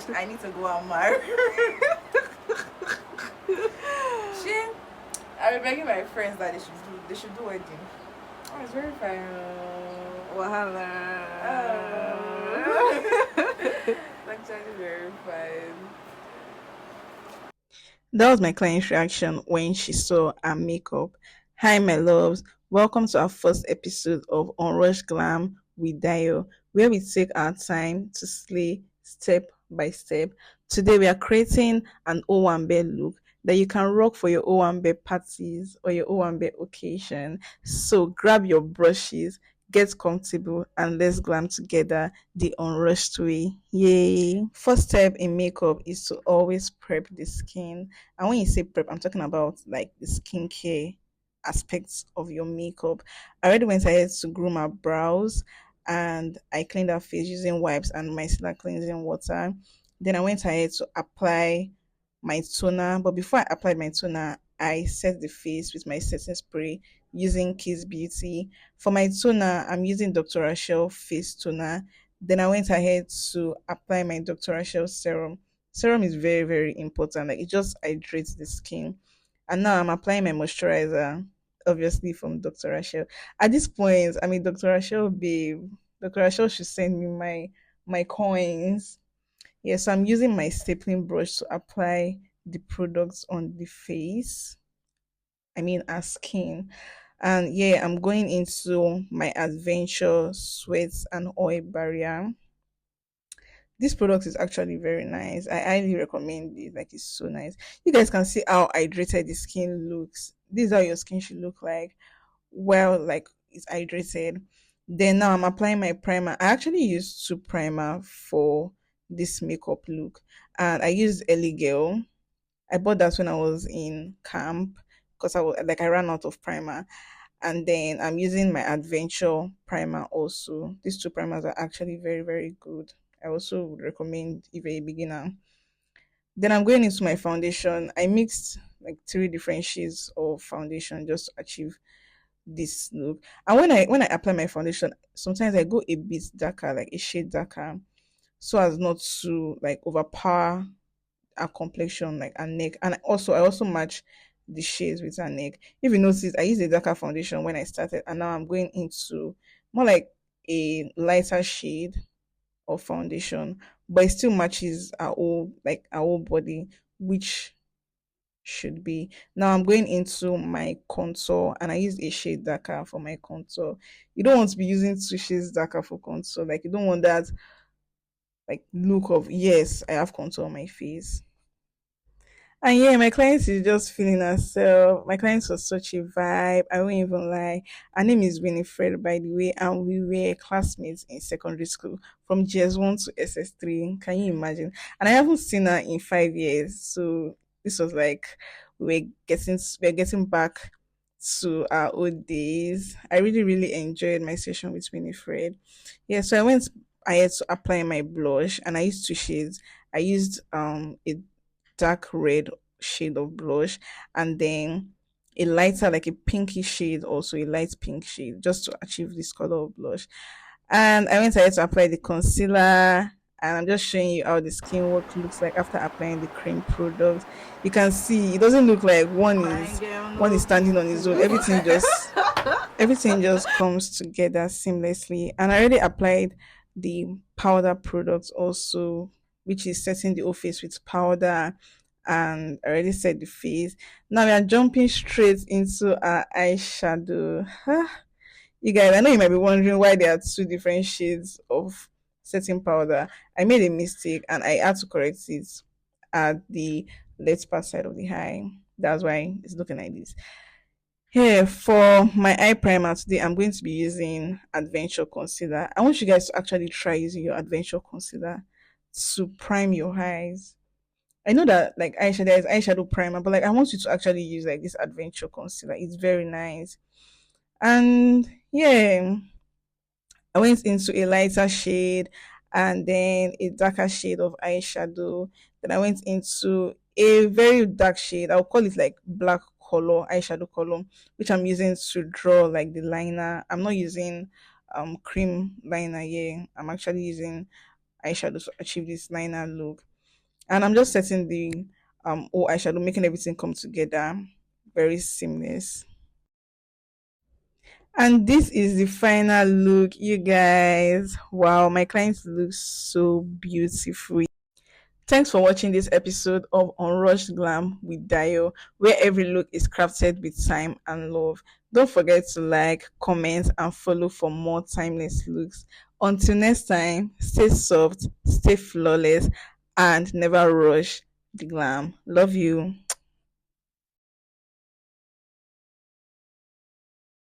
I need to go and marry. She, I've been begging my friends that they should do wedding. Oh, it's very fine. Wahala. It's actually very fine. That was my client's reaction when she saw our makeup. Hi, my loves. Welcome to our first episode of Unrush Glam with Dio, where we take our time to slay step by step. Today, we are creating an Owambe look that you can rock for your Owambe parties or your Owambe occasion. So, grab your brushes, get comfortable, and let's glam together the unrushed way. Yay! First step in makeup is to always prep the skin, and when you say prep, I'm talking about like the skincare aspects of your makeup. I already went ahead to groom my brows and I cleaned her face using wipes and micellar cleansing water. Then I went ahead to apply my toner. But before I applied my toner, I set the face with my setting spray using Kiss Beauty. For my toner, I'm using Dr. Rachel face toner. Then I went ahead to apply my Dr. Rachel serum. Serum is very, very important. Like it just hydrates the skin. And now I'm applying my moisturizer, obviously from Dr. Rachel. At this point, I mean Dr. Rachel babe. Dr. Rachel should send me my coins. Yes, I'm using my stapling brush to apply the products on the face. I mean our skin. And yeah, I'm going into my adventure sweats and oil barrier. This product is actually very nice. I highly recommend it. Like it's so nice. You guys can see how hydrated the skin looks. This is how your skin should look like. Well, like it's hydrated. Then now I'm applying my primer. I actually used two primer for this makeup look. And I used Ellie Girl. I bought that when I was in camp because I ran out of primer. And then I'm using my adventure primer also. These two primers are actually very, very good. I also would recommend if you're a beginner. Then I'm going into my foundation. I mixed like three different shades of foundation just to achieve this look. And when I apply my foundation, sometimes I go a bit darker, like a shade darker, so as not to like overpower her complexion, like her neck. And I also match the shades with her neck. If you notice, I used a darker foundation when I started, and now I'm going into more like a lighter shade of foundation, but it still matches our whole body, which should be. Now I'm going into my contour and I use a shade darker for my contour. You don't want to be using two shades darker for contour. Like you don't want that like look of yes, I have contour on my face. And yeah, my client is just feeling herself. My client was such a vibe. I won't even lie. Her name is Winifred, by the way, and we were classmates in secondary school from GS1 to SS3. Can you imagine? And I haven't seen her in 5 years. So this was like we were getting back to our old days. I really, really enjoyed my session with Winifred. Yeah, so I had to apply my blush and I used two shades. I used a dark red shade of blush and then a lighter like a pinky shade, also a light pink shade, just to achieve this color of blush. And I went ahead to apply the concealer, and I'm just showing you how the skin work looks like after applying the cream product. You can see it doesn't look like one Fine is girl, one is no. standing on its own. Everything just comes together seamlessly. And I already applied the powder product also, which is setting the whole face with powder. And I already set the face. Now we are jumping straight into our eyeshadow. You guys, I know you might be wondering why there are two different shades of setting powder. I made a mistake and I had to correct it at the left part side of the eye. That's why it's looking like this. Here for my eye primer today, I'm going to be using Adventure Concealer. I want you guys to actually try using your Adventure Concealer to prime your eyes. I know that like eyeshadow there is eyeshadow primer, but like I want you to actually use like this Adventure Concealer. It's very nice. And yeah, I went into a lighter shade and then a darker shade of eyeshadow. Then I went into a very dark shade. I'll call it like black color, eyeshadow color, which I'm using to draw like the liner. I'm not using cream liner here. I'm actually using eyeshadow to achieve this liner look. And I'm just setting the eyeshadow, making everything come together very seamless. And this is the final look, you guys. Wow, my clients look so beautiful. Thanks for watching this episode of Unrushed Glam with Dio, where every look is crafted with time and love. Don't forget to like, comment, and follow for more timeless looks. Until next time, stay soft, stay flawless, and never rush the glam. Love you.